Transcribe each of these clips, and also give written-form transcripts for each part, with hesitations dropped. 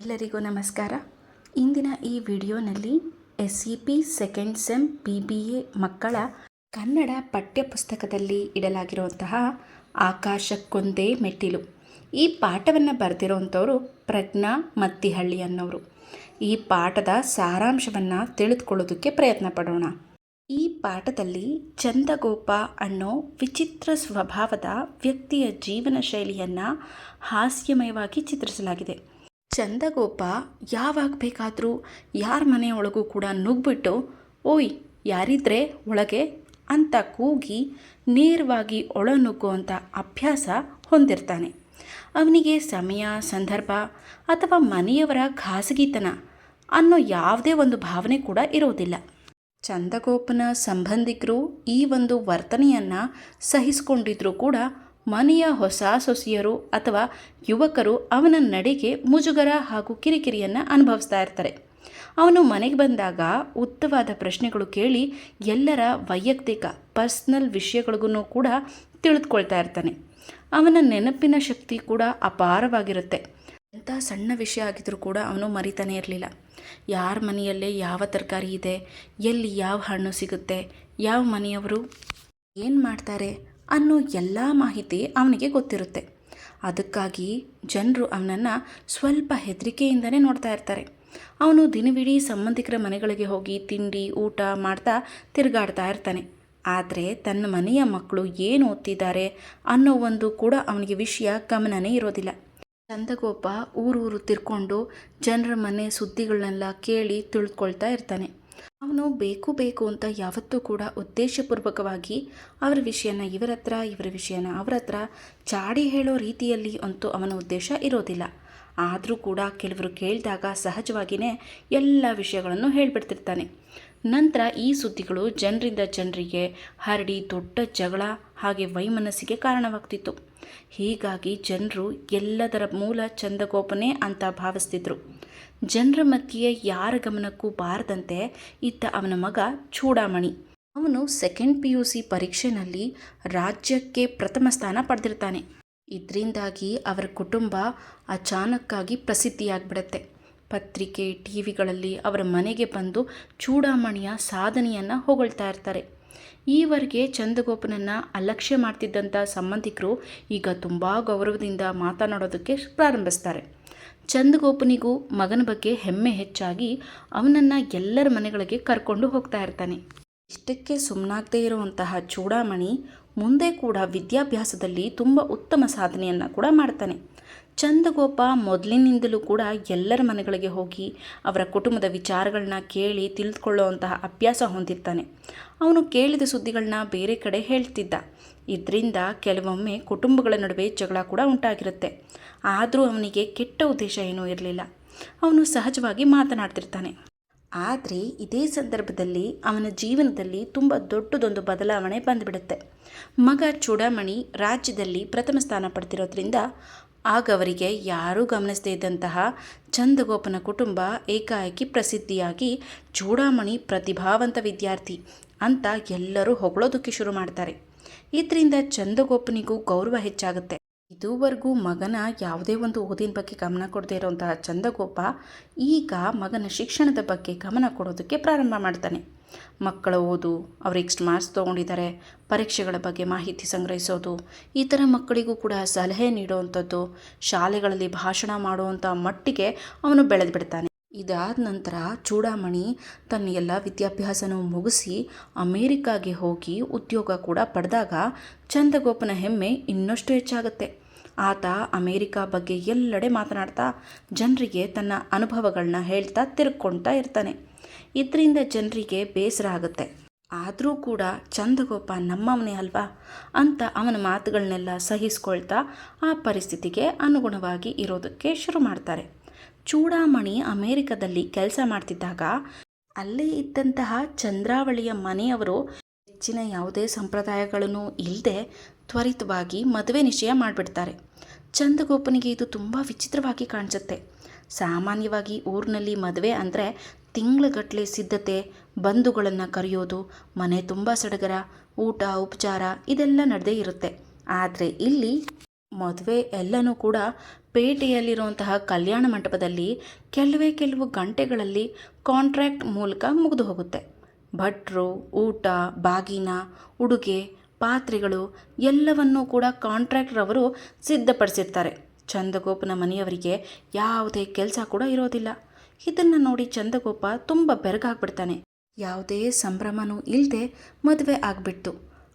ಎಲ್ಲರಿಗೂ ನಮಸ್ಕಾರ. ಇಂದಿನ ಈ ವಿಡಿಯೋನಲ್ಲಿ SEP ಸೆಕೆಂಡ್ ಸೆಮ್ BBA ಮಕ್ಕಳ ಕನ್ನಡ ಪಠ್ಯಪುಸ್ತಕದಲ್ಲಿ ಇಡಲಾಗಿರುವಂತಹ ಆಕಾಶಕ್ಕೊಂದೇ ಮೆಟ್ಟಿಲು ಈ ಪಾಠವನ್ನು ಬರೆದಿರುವಂಥವರು ಪ್ರಜ್ಞಾ ಮತ್ತಿಹಳ್ಳಿ ಅನ್ನೋರು. ಈ ಪಾಠದ ಸಾರಾಂಶವನ್ನು ತಿಳಿದುಕೊಳ್ಳೋದಕ್ಕೆ ಪ್ರಯತ್ನ ಪಡೋಣ. ಈ ಪಾಠದಲ್ಲಿ ಚಂದಗೋಪ ಅನ್ನೋ ವಿಚಿತ್ರ ಸ್ವಭಾವದ ವ್ಯಕ್ತಿಯ ಜೀವನ ಶೈಲಿಯನ್ನು ಹಾಸ್ಯಮಯವಾಗಿ ಚಿತ್ರಿಸಲಾಗಿದೆ. ಚಂದಗೋಪ ಯಾವಾಗ ಬೇಕಾದರೂ ಯಾರ ಮನೆಯೊಳಗೂ ಕೂಡ ನುಗ್ಬಿಟ್ಟು ಓಯ್ ಯಾರಿದ್ರೆ ಒಳಗೆ ಅಂತ ಕೂಗಿ ನೇರವಾಗಿ ಒಳನುಗ್ಗುವಂಥ ಅಭ್ಯಾಸ ಹೊಂದಿರ್ತಾನೆ. ಅವನಿಗೆ ಸಮಯ, ಸಂದರ್ಭ ಅಥವಾ ಮನೆಯವರ ಖಾಸಗಿತನ ಅನ್ನೋ ಯಾವುದೇ ಒಂದು ಭಾವನೆ ಕೂಡ ಇರೋದಿಲ್ಲ. ಚಂದಗೋಪನ ಸಂಬಂಧಿಕರು ಈ ಒಂದು ವರ್ತನೆಯನ್ನು ಸಹಿಸಿಕೊಂಡಿದ್ರೂ ಕೂಡ ಮನೆಯ ಹೊಸ ಸೊಸೆಯರು ಅಥವಾ ಯುವಕರು ಅವನ ನಡೆಗೆ ಮುಜುಗರ ಹಾಗೂ ಕಿರಿಕಿರಿಯನ್ನು ಅನುಭವಿಸ್ತಾ ಇರ್ತಾರೆ. ಅವನು ಮನೆಗೆ ಬಂದಾಗ ಉದ್ದವಾದ ಪ್ರಶ್ನೆಗಳು ಕೇಳಿ ಎಲ್ಲರ ವೈಯಕ್ತಿಕ ಪರ್ಸ್ನಲ್ ವಿಷಯಗಳಿಗೂ ಕೂಡ ತಿಳಿದುಕೊಳ್ತಾ ಇರ್ತಾನೆ. ಅವನ ನೆನಪಿನ ಶಕ್ತಿ ಕೂಡ ಅಪಾರವಾಗಿರುತ್ತೆ. ಎಂಥ ಸಣ್ಣ ವಿಷಯ ಆಗಿದ್ರೂ ಕೂಡ ಅವನು ಮರಿತಾನೆ ಇರಲಿಲ್ಲ. ಯಾರ ಮನೆಯಲ್ಲೇ ಯಾವ ತರಕಾರಿ ಇದೆ, ಎಲ್ಲಿ ಯಾವ ಹಣ್ಣು ಸಿಗುತ್ತೆ, ಯಾವ ಮನೆಯವರು ಏನು ಮಾಡ್ತಾರೆ ಅನ್ನೋ ಎಲ್ಲ ಮಾಹಿತಿ ಅವನಿಗೆ ಗೊತ್ತಿರುತ್ತೆ. ಅದಕ್ಕಾಗಿ ಜನರು ಅವನನ್ನು ಸ್ವಲ್ಪ ಹೆದರಿಕೆಯಿಂದನೇ ನೋಡ್ತಾ ಇರ್ತಾರೆ. ಅವನು ದಿನವಿಡೀ ಸಂಬಂಧಿಕರ ಮನೆಗಳಿಗೆ ಹೋಗಿ ತಿಂಡಿ ಊಟ ಮಾಡ್ತಾ ತಿರುಗಾಡ್ತಾ ಇರ್ತಾನೆ. ಆದರೆ ತನ್ನ ಮನೆಯ ಮಕ್ಕಳು ಏನು ಓದ್ತಿದ್ದಾರೆ ಅನ್ನೋ ಒಂದು ಕೂಡ ಅವನಿಗೆ ವಿಷಯ ಗಮನನೇ ಇರೋದಿಲ್ಲ. ಚಂದಗೋಪ ಊರೂರು ತಿರ್ಕೊಂಡು ಜನರ ಮನೆ ಸುದ್ದಿಗಳನ್ನೆಲ್ಲ ಕೇಳಿ ತಿಳ್ಕೊಳ್ತಾ ಇರ್ತಾನೆ. ಅವನು ಬೇಕು ಅಂತ ಯಾವತ್ತೂ ಕೂಡ ಉದ್ದೇಶಪೂರ್ವಕವಾಗಿ ಅವರ ವಿಷಯನ ಇವರ ಹತ್ರ, ಇವರ ವಿಷಯನ ಅವರ ಹತ್ರ ಚಾಡಿ ಹೇಳೋ ರೀತಿಯಲ್ಲಿ ಅಂತೂ ಅವನ ಉದ್ದೇಶ ಇರೋದಿಲ್ಲ. ಆದರೂ ಕೂಡ ಕೆಲವರು ಕೇಳಿದಾಗ ಸಹಜವಾಗಿಯೇ ಎಲ್ಲ ವಿಷಯಗಳನ್ನು ಹೇಳಿಬಿಡ್ತಿರ್ತಾನೆ. ನಂತರ ಈ ಸುದ್ದಿಗಳು ಜನರಿಂದ ಜನರಿಗೆ ಹರಡಿ ದೊಡ್ಡ ಜಗಳ ಹಾಗೆ ವೈಮನಸ್ಸಿಗೆ ಕಾರಣವಾಗ್ತಿತ್ತು. ಹೀಗಾಗಿ ಜನರು ಎಲ್ಲದರ ಮೂಲ ಚಂದಗೋಪನೇ ಅಂತ ಭಾವಿಸ್ತಿದ್ರು. ಜನರ ಮಧ್ಯೆ ಯಾರ ಗಮನಕ್ಕೂ ಬಾರದಂತೆ ಇದ್ದ ಅವನ ಮಗ ಚೂಡಾಮಣಿ. ಅವನು ಸೆಕೆಂಡ್ PUC ಪರೀಕ್ಷೆಯಲ್ಲಿ ರಾಜ್ಯಕ್ಕೆ ಪ್ರಥಮ ಸ್ಥಾನ ಪಡೆದಿರ್ತಾನೆ. ಇದರಿಂದಾಗಿ ಅವರ ಕುಟುಂಬ ಅಚಾನಕ್ಕಾಗಿ ಪ್ರಸಿದ್ಧಿಯಾಗ್ಬಿಡುತ್ತೆ. ಪತ್ರಿಕೆ ಟಿವಿಗಳಲ್ಲಿ ಅವರ ಮನೆಗೆ ಬಂದು ಚೂಡಾಮಣಿಯ ಸಾಧನೆಯನ್ನು ಹೊಗಳ್ತಾ ಇರ್ತಾರೆ. ಈವರೆಗೆ ಚಂದಗೋಪನನ್ನು ಅಲಕ್ಷ್ಯ ಮಾಡ್ತಿದ್ದಂಥ ಸಂಬಂಧಿಕರು ಈಗ ತುಂಬ ಗೌರವದಿಂದ ಮಾತನಾಡೋದಕ್ಕೆ ಪ್ರಾರಂಭಿಸ್ತಾರೆ. ಚಂದಗೋಪನಿಗೂ ಮಗನ ಬಗ್ಗೆ ಹೆಮ್ಮೆ ಹೆಚ್ಚಾಗಿ ಅವನನ್ನು ಎಲ್ಲರ ಮನೆಗಳಿಗೆ ಕರ್ಕೊಂಡು ಹೋಗ್ತಾ ಇರ್ತಾನೆ. ಇಷ್ಟಕ್ಕೆ ಸುಮ್ಮನಾಗದೇ ಇರುವಂತಹ ಚೂಡಾಮಣಿ ಮುಂದೆ ಕೂಡ ವಿದ್ಯಾಭ್ಯಾಸದಲ್ಲಿ ತುಂಬ ಉತ್ತಮ ಸಾಧನೆಯನ್ನು ಕೂಡ ಮಾಡ್ತಾನೆ. ಚಂದಗೋಪ ಮೊದಲಿನಿಂದಲೂ ಕೂಡ ಎಲ್ಲರ ಮನೆಗಳಿಗೆ ಹೋಗಿ ಅವರ ಕುಟುಂಬದ ವಿಚಾರಗಳನ್ನ ಕೇಳಿ ತಿಳಿದುಕೊಳ್ಳುವಂತಹ ಅಭ್ಯಾಸ ಹೊಂದಿರ್ತಾನೆ. ಅವನು ಕೇಳಿದ ಸುದ್ದಿಗಳನ್ನ ಬೇರೆ ಕಡೆ ಹೇಳ್ತಿದ್ದ. ಇದರಿಂದ ಕೆಲವೊಮ್ಮೆ ಕುಟುಂಬಗಳ ನಡುವೆ ಜಗಳ ಕೂಡ ಉಂಟಾಗಿರುತ್ತೆ. ಆದರೂ ಅವನಿಗೆ ಕೆಟ್ಟ ಉದ್ದೇಶ ಏನೂ ಇರಲಿಲ್ಲ. ಅವನು ಸಹಜವಾಗಿ ಮಾತನಾಡ್ತಿರ್ತಾನೆ. ಆದರೆ ಇದೇ ಸಂದರ್ಭದಲ್ಲಿ ಅವನ ಜೀವನದಲ್ಲಿ ತುಂಬ ದೊಡ್ಡದೊಂದು ಬದಲಾವಣೆ ಬಂದುಬಿಡುತ್ತೆ. ಮಗ ಚೂಡಾಮಣಿ ರಾಜ್ಯದಲ್ಲಿ ಪ್ರಥಮ ಸ್ಥಾನ ಪಡೆದಿರೋದ್ರಿಂದ ಆಗ ಅವರಿಗೆ ಯಾರೂ ಗಮನಿಸದೇ ಇದ್ದಂತಹ ಚಂದಗೋಪನ ಕುಟುಂಬ ಏಕಾಏಕಿ ಪ್ರಸಿದ್ಧಿಯಾಗಿ ಚೂಡಾಮಣಿ ಪ್ರತಿಭಾವಂತ ವಿದ್ಯಾರ್ಥಿ ಅಂತ ಎಲ್ಲರೂ ಹೊಗಳೋದಕ್ಕೆ ಶುರು ಮಾಡ್ತಾರೆ. ಇದರಿಂದ ಚಂದಗೋಪನಿಗೂ ಗೌರವ ಹೆಚ್ಚಾಗುತ್ತೆ. ಇದುವರೆಗೂ ಮಗನ ಯಾವುದೇ ಒಂದು ಓದಿನ ಬಗ್ಗೆ ಗಮನ ಕೊಡದೇ ಇರುವಂತಹ ಚಂದಗೋಪ ಈಗ ಮಗನ ಶಿಕ್ಷಣದ ಬಗ್ಗೆ ಗಮನ ಕೊಡೋದಕ್ಕೆ ಪ್ರಾರಂಭ ಮಾಡ್ತಾನೆ. ಮಕ್ಕಳ ಓದು, ಅವರು ಎಷ್ಟು ಮಾರ್ಕ್ಸ್ ತೊಗೊಂಡಿದ್ದಾರೆ, ಪರೀಕ್ಷೆಗಳ ಬಗ್ಗೆ ಮಾಹಿತಿ ಸಂಗ್ರಹಿಸೋದು, ಈ ಥರ ಮಕ್ಕಳಿಗೂ ಕೂಡ ಸಲಹೆ ನೀಡುವಂಥದ್ದು, ಶಾಲೆಗಳಲ್ಲಿ ಭಾಷಣ ಮಾಡುವಂಥ ಮಟ್ಟಿಗೆ ಅವನು ಬೆಳೆದು ಬಿಡ್ತಾನೆ. ಇದಾದ ನಂತರ ಚೂಡಾಮಣಿ ತನ್ನ ಎಲ್ಲ ವಿದ್ಯಾಭ್ಯಾಸನೂ ಮುಗಿಸಿ ಅಮೇರಿಕಾಗೆ ಹೋಗಿ ಉದ್ಯೋಗ ಕೂಡ ಪಡೆದಾಗ ಚಂದಗೋಪನ ಹೆಮ್ಮೆ ಇನ್ನಷ್ಟು ಹೆಚ್ಚಾಗುತ್ತೆ. ಆತ ಅಮೇರಿಕಾ ಬಗ್ಗೆ ಎಲ್ಲೆಡೆ ಮಾತನಾಡ್ತಾ ಜನರಿಗೆ ತನ್ನ ಅನುಭವಗಳನ್ನ ಹೇಳ್ತಾ ತಿರ್ಕೊಳ್ತಾ ಇರ್ತಾನೆ. ಇದರಿಂದ ಜನರಿಗೆ ಬೇಸರ ಆಗುತ್ತೆ. ಆದರೂ ಕೂಡ ಚಂದಗೋಪ ನಮ್ಮವನೇ ಅಲ್ವಾ ಅಂತ ಅವನ ಮಾತುಗಳನ್ನೆಲ್ಲ ಸಹಿಸ್ಕೊಳ್ತಾ ಆ ಪರಿಸ್ಥಿತಿಗೆ ಅನುಗುಣವಾಗಿ ಇರೋದಕ್ಕೆ ಶುರು ಮಾಡ್ತಾರೆ. ಚೂಡಾಮಣಿ ಅಮೇರಿಕಾದಲ್ಲಿ ಕೆಲಸ ಮಾಡ್ತಿದ್ದಾಗ ಅಲ್ಲೇ ಇದ್ದಂತಹ ಚಂದ್ರಾವಳಿಯ ಮನೆಯವರು ಹೆಚ್ಚಿನ ಯಾವುದೇ ಸಂಪ್ರದಾಯಗಳನ್ನು ಇಲ್ಲದೆ ತ್ವರಿತವಾಗಿ ಮದುವೆ ನಿಶ್ಚಯ ಮಾಡಿಬಿಡ್ತಾರೆ. ಚಂದಗೋಪನಿಗೆ ಇದು ತುಂಬ ವಿಚಿತ್ರವಾಗಿ ಕಾಣಿಸುತ್ತೆ. ಸಾಮಾನ್ಯವಾಗಿ ಊರಿನಲ್ಲಿ ಮದುವೆ ಅಂದರೆ ತಿಂಗಳುಗಟ್ಟಲೆ ಸಿದ್ಧತೆ, ಬಂಧುಗಳನ್ನು ಕರೆಯೋದು, ಮನೆ ತುಂಬ ಸಡಗರ, ಊಟ ಉಪಚಾರ ಇದೆಲ್ಲ ನಡೆದೇ ಇರುತ್ತೆ. ಆದರೆ ಇಲ್ಲಿ ಮದುವೆ ಎಲ್ಲನೂ ಕೂಡ ಪೇಟೆಯಲ್ಲಿರುವಂತಹ ಕಲ್ಯಾಣ ಮಂಟಪದಲ್ಲಿ ಕೆಲವು ಗಂಟೆಗಳಲ್ಲಿ ಕಾಂಟ್ರಾಕ್ಟ್ ಮೂಲಕ ಮುಗಿದು ಹೋಗುತ್ತೆ. ಭಟ್ರು, ಊಟ, ಬಾಗಿನ, ಉಡುಗೆ, ಪಾತ್ರೆಗಳು ಎಲ್ಲವನ್ನೂ ಕೂಡ ಕಾಂಟ್ರಾಕ್ಟ್ರವರು ಸಿದ್ಧಪಡಿಸಿರ್ತಾರೆ. ಚಂದಗೋಪನ ಮನೆಯವರಿಗೆ ಯಾವುದೇ ಕೆಲಸ ಕೂಡ ಇರೋದಿಲ್ಲ. ಇದನ್ನು ನೋಡಿ ಚಂದಗೋಪ ತುಂಬ ಬೆರಗಾಗ್ಬಿಡ್ತಾನೆ. ಯಾವುದೇ ಸಂಭ್ರಮನೂ ಇಲ್ಲದೆ ಮದುವೆ ಆಗಿಬಿಡ್ತು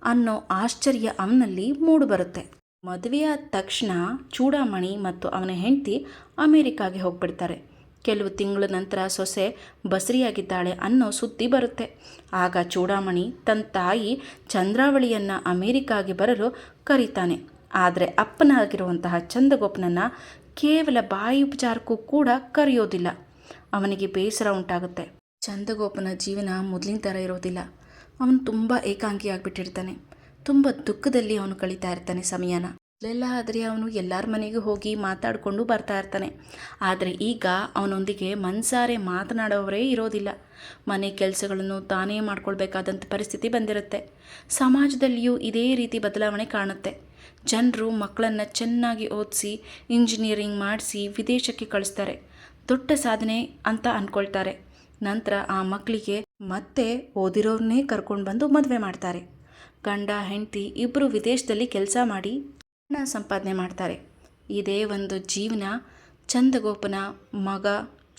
ಅನ್ನೋ ಆಶ್ಚರ್ಯ ಅವನಲ್ಲಿ ಮೂಡಿಬರುತ್ತೆ. ಮದುವೆಯಾದ ತಕ್ಷಣ ಚೂಡಾಮಣಿ ಮತ್ತು ಅವನ ಹೆಂಡತಿ ಅಮೇರಿಕಾಗೆ ಹೋಗ್ಬಿಡ್ತಾರೆ. ಕೆಲವು ತಿಂಗಳ ನಂತರ ಸೊಸೆ ಬಸರಿಯಾಗಿದ್ದಾಳೆ ಅನ್ನೋ ಸುದ್ದಿ ಬರುತ್ತೆ. ಆಗ ಚೂಡಾಮಣಿ ತನ್ನ ತಾಯಿ ಚಂದ್ರಾವಳಿಯನ್ನು ಅಮೇರಿಕಾಗೆ ಬರಲು ಕರೀತಾನೆ. ಆದರೆ ಅಪ್ಪನಾಗಿರುವಂತಹ ಚಂದಗೋಪನನ್ನು ಕೇವಲ ಬಾಯಿ ಉಪಚಾರಕ್ಕೂ ಕೂಡ ಕರೆಯೋದಿಲ್ಲ. ಅವನಿಗೆ ಬೇಸರ ಉಂಟಾಗುತ್ತೆ. ಚಂದಗೋಪನ ಜೀವನ ಮೊದಲಿನ ಥರ ಇರೋದಿಲ್ಲ. ಅವನು ತುಂಬ ಏಕಾಂಗಿಯಾಗಿಬಿಟ್ಟಿರ್ತಾನೆ. ತುಂಬ ದುಃಖದಲ್ಲಿ ಅವನು ಕಳೀತಾ ಇರ್ತಾನೆ ಸಮಯನ. ಅಲ್ಲೆಲ್ಲ ಆದರೆ ಅವನು ಎಲ್ಲರ ಮನೆಗೂ ಹೋಗಿ ಮಾತಾಡಿಕೊಂಡು ಬರ್ತಾ ಇರ್ತಾನೆ. ಆದರೆ ಈಗ ಅವನೊಂದಿಗೆ ಮನಸಾರೆ ಮಾತನಾಡೋವರೇ ಇರೋದಿಲ್ಲ. ಮನೆ ಕೆಲಸಗಳನ್ನು ತಾನೇ ಮಾಡ್ಕೊಳ್ಬೇಕಾದಂಥ ಪರಿಸ್ಥಿತಿ ಬಂದಿರುತ್ತೆ. ಸಮಾಜದಲ್ಲಿಯೂ ಇದೇ ರೀತಿ ಬದಲಾವಣೆ ಕಾಣುತ್ತೆ. ಜನರು ಮಕ್ಕಳನ್ನು ಚೆನ್ನಾಗಿ ಓದಿಸಿ ಇಂಜಿನಿಯರಿಂಗ್ ಮಾಡಿಸಿ ವಿದೇಶಕ್ಕೆ ಕಳಿಸ್ತಾರೆ. ದೊಡ್ಡ ಸಾಧನೆ ಅಂತ ಅಂದ್ಕೊಳ್ತಾರೆ. ನಂತರ ಆ ಮಕ್ಕಳಿಗೆ ಮತ್ತೆ ಓದಿರೋರನ್ನೇ ಕರ್ಕೊಂಡು ಬಂದು ಮದುವೆ ಮಾಡ್ತಾರೆ. ಗಂಡ ಹೆಂಡತಿ ಇಬ್ಬರು ವಿದೇಶದಲ್ಲಿ ಕೆಲಸ ಮಾಡಿ ಹಣ ಸಂಪಾದನೆ ಮಾಡ್ತಾರೆ. ಇದೇ ಒಂದು ಜೀವನ ಚಂದಗೋಪನ ಮಗ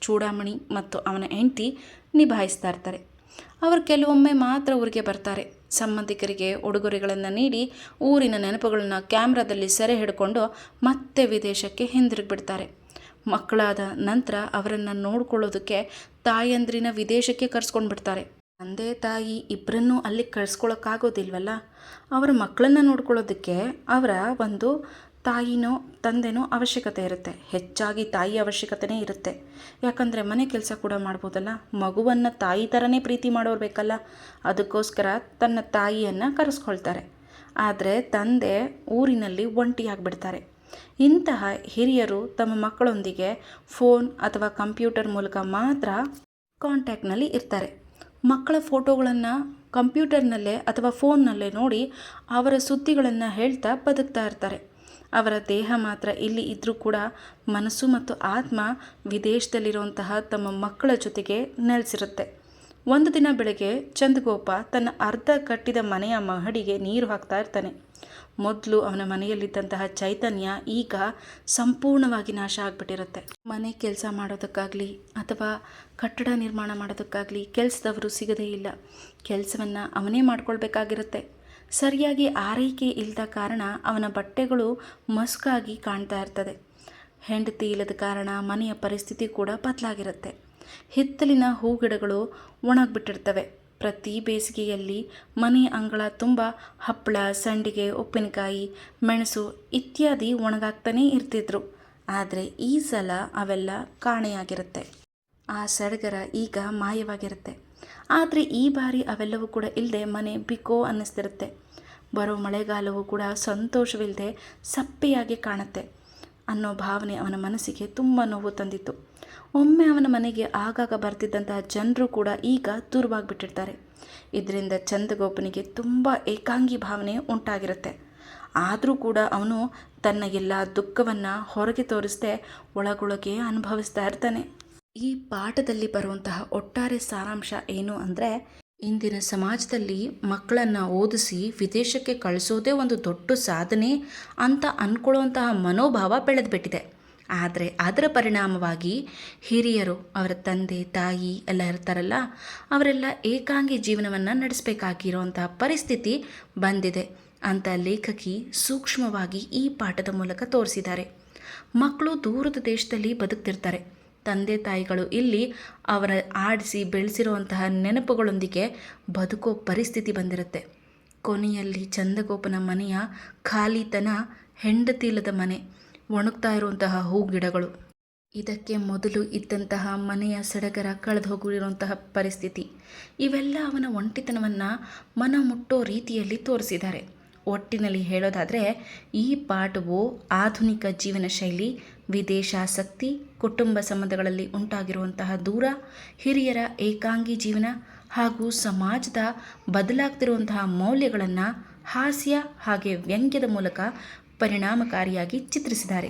ಚೂಡಾಮಣಿ ಮತ್ತು ಅವನ ಹೆಂಡತಿ ನಿಭಾಯಿಸ್ತಾ ಇರ್ತಾರೆ. ಅವರು ಕೆಲವೊಮ್ಮೆ ಮಾತ್ರ ಊರಿಗೆ ಬರ್ತಾರೆ. ಸಂಬಂಧಿಕರಿಗೆ ಉಡುಗೊರೆಗಳನ್ನು ನೀಡಿ ಊರಿನ ನೆನಪುಗಳನ್ನು ಕ್ಯಾಮ್ರಾದಲ್ಲಿ ಸೆರೆ ಹಿಡ್ಕೊಂಡು ಮತ್ತೆ ವಿದೇಶಕ್ಕೆ ಹಿಂದಿರುಗಿಬಿಡ್ತಾರೆ. ಮಕ್ಕಳಾದ ನಂತರ ಅವರನ್ನು ನೋಡ್ಕೊಳ್ಳೋದಕ್ಕೆ ತಾಯಂದ್ರಿನ ವಿದೇಶಕ್ಕೆ ಕರ್ಸ್ಕೊಂಡು ಬಿಡ್ತಾರೆ. ತಂದೆ ತಾಯಿ ಇಬ್ಬರನ್ನೂ ಅಲ್ಲಿಗೆ ಕಳಿಸ್ಕೊಳ್ಳೋಕ್ಕಾಗೋದಿಲ್ವಲ್ಲ. ಅವರ ಮಕ್ಕಳನ್ನು ನೋಡ್ಕೊಳ್ಳೋದಕ್ಕೆ ಅವರ ಒಂದು ತಾಯಿನೋ ತಂದೆನೋ ಅವಶ್ಯಕತೆ ಇರುತ್ತೆ. ಹೆಚ್ಚಾಗಿ ತಾಯಿ ಅವಶ್ಯಕತೆನೇ ಇರುತ್ತೆ. ಯಾಕಂದರೆ ಮನೆ ಕೆಲಸ ಕೂಡ ಮಾಡ್ಬೋದಲ್ಲ. ಮಗುವನ್ನು ತಾಯಿ ಥರನೇ ಪ್ರೀತಿ ಮಾಡೋರು ಬೇಕಲ್ಲ. ಅದಕ್ಕೋಸ್ಕರ ತನ್ನ ತಾಯಿಯನ್ನು ಕರೆಸ್ಕೊಳ್ತಾರೆ. ಆದರೆ ತಂದೆ ಊರಿನಲ್ಲಿ ಒಂಟಿಯಾಗಿಬಿಡ್ತಾರೆ. ಇಂತಹ ಹಿರಿಯರು ತಮ್ಮ ಮಕ್ಕಳೊಂದಿಗೆ ಫೋನ್ ಅಥವಾ ಕಂಪ್ಯೂಟರ್ ಮೂಲಕ ಮಾತ್ರ ಕಾಂಟ್ಯಾಕ್ಟ್ನಲ್ಲಿ ಇರ್ತಾರೆ. ಮಕ್ಕಳ ಫೋಟೋಗಳನ್ನು ಕಂಪ್ಯೂಟರ್ನಲ್ಲೇ ಅಥವಾ ಫೋನ್ನಲ್ಲೇ ನೋಡಿ ಅವರ ಸುದ್ದಿಗಳನ್ನು ಹೇಳ್ತಾ ಬದುಕ್ತಾ ಇರ್ತಾರೆ. ಅವರ ದೇಹ ಮಾತ್ರ ಇಲ್ಲಿ ಇದ್ದರೂ ಕೂಡ ಮನಸ್ಸು ಮತ್ತು ಆತ್ಮ ವಿದೇಶದಲ್ಲಿರುವಂತಹ ತಮ್ಮ ಮಕ್ಕಳ ಜೊತೆಗೆ ನೆಲೆಸಿರುತ್ತೆ. ಒಂದು ದಿನ ಬೆಳಗ್ಗೆ ಚಂದಗೋಪ ತನ್ನ ಅರ್ಧ ಕಟ್ಟಿದ ಮನೆಯ ಮಹಡಿಗೆ ನೀರು ಹಾಕ್ತಾ ಇರ್ತಾನೆ. ಮೊದಲು ಅವನ ಮನೆಯಲ್ಲಿದ್ದಂತಹ ಚೈತನ್ಯ ಈಗ ಸಂಪೂರ್ಣವಾಗಿ ನಾಶ ಆಗಿಬಿಟ್ಟಿರುತ್ತೆ. ಮನೆ ಕೆಲಸ ಮಾಡೋದಕ್ಕಾಗಲಿ ಅಥವಾ ಕಟ್ಟಡ ನಿರ್ಮಾಣ ಮಾಡೋದಕ್ಕಾಗಲಿ ಕೆಲಸದವರು ಸಿಗದೇ ಇಲ್ಲ. ಕೆಲಸವನ್ನು ಅವನೇ ಮಾಡ್ಕೊಳ್ಬೇಕಾಗಿರುತ್ತೆ. ಸರಿಯಾಗಿ ಆರೈಕೆ ಇಲ್ಲದ ಕಾರಣ ಅವನ ಬಟ್ಟೆಗಳು ಮಸುಕಾಗಿ ಕಾಣ್ತಾ ಇರ್ತದೆ. ಹೆಂಡತಿ ಇಲ್ಲದ ಕಾರಣ ಮನೆಯ ಪರಿಸ್ಥಿತಿ ಕೂಡ ಬದಲಾಗಿರುತ್ತೆ. ಹಿತ್ತಲಿನ ಹೂಗಿಡಗಳು ಒಣಗಿಬಿಟ್ಟಿರ್ತವೆ. ಪ್ರತಿ ಬೇಸಿಗೆಯಲ್ಲಿ ಮನೆಯ ಅಂಗಳ ತುಂಬ ಹಪ್ಪಳ, ಸಂಡಿಗೆ, ಉಪ್ಪಿನಕಾಯಿ, ಮೆಣಸು ಇತ್ಯಾದಿ ಒಣಗಾಗ್ತಾನೇ ಇರ್ತಿದ್ರು. ಆದರೆ ಈ ಸಲ ಅವೆಲ್ಲ ಕಾಣೆಯಾಗಿರುತ್ತೆ. ಆ ಸಡಗರ ಈಗ ಮಾಯವಾಗಿರುತ್ತೆ. ಆದರೆ ಈ ಬಾರಿ ಅವೆಲ್ಲವೂ ಕೂಡ ಇಲ್ಲದೆ ಮನೆ ಬಿಕೋ ಅನ್ನಿಸ್ತಿರುತ್ತೆ. ಬರೋ ಮಳೆಗಾಲವೂ ಕೂಡ ಸಂತೋಷವಿಲ್ಲದೆ ಸಪ್ಪೆಯಾಗಿ ಕಾಣುತ್ತೆ ಅನ್ನೋ ಭಾವನೆ ಅವನ ಮನಸ್ಸಿಗೆ ತುಂಬ ನೋವು ತಂದಿತ್ತು. ಒಮ್ಮೆ ಅವನ ಮನೆಗೆ ಆಗಾಗ ಬರ್ತಿದ್ದಂತಹ ಜನರು ಕೂಡ ಈಗ ದೂರವಾಗಿಬಿಟ್ಟಿರ್ತಾರೆ. ಇದರಿಂದ ಚಂದಗೋಪನಿಗೆ ತುಂಬ ಏಕಾಂಗಿ ಭಾವನೆ ಉಂಟಾಗಿರುತ್ತೆ. ಆದರೂ ಕೂಡ ಅವನು ತನ್ನ ಎಲ್ಲ ದುಃಖವನ್ನು ಹೊರಗೆ ತೋರಿಸದೆ ಒಳಗೊಳಗೆ ಅನುಭವಿಸ್ತಾ ಇರ್ತಾನೆ. ಈ ಪಾಠದಲ್ಲಿ ಬರುವಂತಹ ಒಟ್ಟಾರೆ ಸಾರಾಂಶ ಏನು ಅಂದರೆ, ಇಂದಿನ ಸಮಾಜದಲ್ಲಿ ಮಕ್ಕಳನ್ನು ಓದಿಸಿ ವಿದೇಶಕ್ಕೆ ಕಳಿಸೋದೇ ಒಂದು ದೊಡ್ಡ ಸಾಧನೆ ಅಂತ ಅಂದ್ಕೊಳ್ಳುವಂತಹ ಮನೋಭಾವ ಬೆಳೆದುಬಿಟ್ಟಿದೆ. ಆದರೆ ಅದರ ಪರಿಣಾಮವಾಗಿ ಹಿರಿಯರು, ಅವರ ತಂದೆ ತಾಯಿ ಎಲ್ಲ ಇರ್ತಾರಲ್ಲ, ಅವರೆಲ್ಲ ಏಕಾಂಗಿ ಜೀವನವನ್ನು ನಡೆಸಬೇಕಾಗಿರುವಂತಹ ಪರಿಸ್ಥಿತಿ ಬಂದಿದೆ ಅಂತ ಲೇಖಕಿ ಸೂಕ್ಷ್ಮವಾಗಿ ಈ ಪಾಠದ ಮೂಲಕ ತೋರಿಸಿದ್ದಾರೆ. ಮಕ್ಕಳು ದೂರದ ದೇಶದಲ್ಲಿ ಬದುಕ್ತಿರ್ತಾರೆ. ತಂದೆ ತಾಯಿಗಳು ಇಲ್ಲಿ ಅವರ ಆಡಿಸಿ ಬೆಳೆಸಿರುವಂತಹ ನೆನಪುಗಳೊಂದಿಗೆ ಬದುಕೋ ಪರಿಸ್ಥಿತಿ ಬಂದಿರುತ್ತೆ. ಕೊನೆಯಲ್ಲಿ ಚಂದಗೋಪನ ಮನೆಯ ಖಾಲಿತನ, ಹೆಂಡತಿ ಇಲ್ಲದ ಮನೆ, ಒಣಗ್ತಾ ಇರುವಂತಹ ಹೂಗಿಡಗಳು, ಇದಕ್ಕೆ ಮೊದಲು ಇದ್ದಂತಹ ಮನೆಯ ಸಡಗರ ಕಳೆದು ಹೋಗಿರುವಂತಹ ಪರಿಸ್ಥಿತಿ, ಇವೆಲ್ಲ ಅವನ ಒಂಟಿತನವನ್ನು ಮನ ಮುಟ್ಟೋ ರೀತಿಯಲ್ಲಿ ತೋರಿಸಿದ್ದಾರೆ. ಒಟ್ಟಿನಲ್ಲಿ ಹೇಳೋದಾದರೆ ಈ ಪಾಠವು ಆಧುನಿಕ ಜೀವನ ಶೈಲಿ, ವಿದೇಶಾಸಕ್ತಿ, ಕುಟುಂಬ ಸಂಬಂಧಗಳಲ್ಲಿ ಉಂಟಾಗಿರುವಂತಹ ದೂರ, ಹಿರಿಯರ ಏಕಾಂಗಿ ಜೀವನ ಹಾಗೂ ಸಮಾಜದ ಬದಲಾಗ್ತಿರುವಂತಹ ಮೌಲ್ಯಗಳನ್ನು ಹಾಸ್ಯ ಹಾಗೆ ವ್ಯಂಗ್ಯದ ಮೂಲಕ ಪರಿಣಾಮಕಾರಿಯಾಗಿ ಚಿತ್ರಿಸಿದ್ದಾರೆ.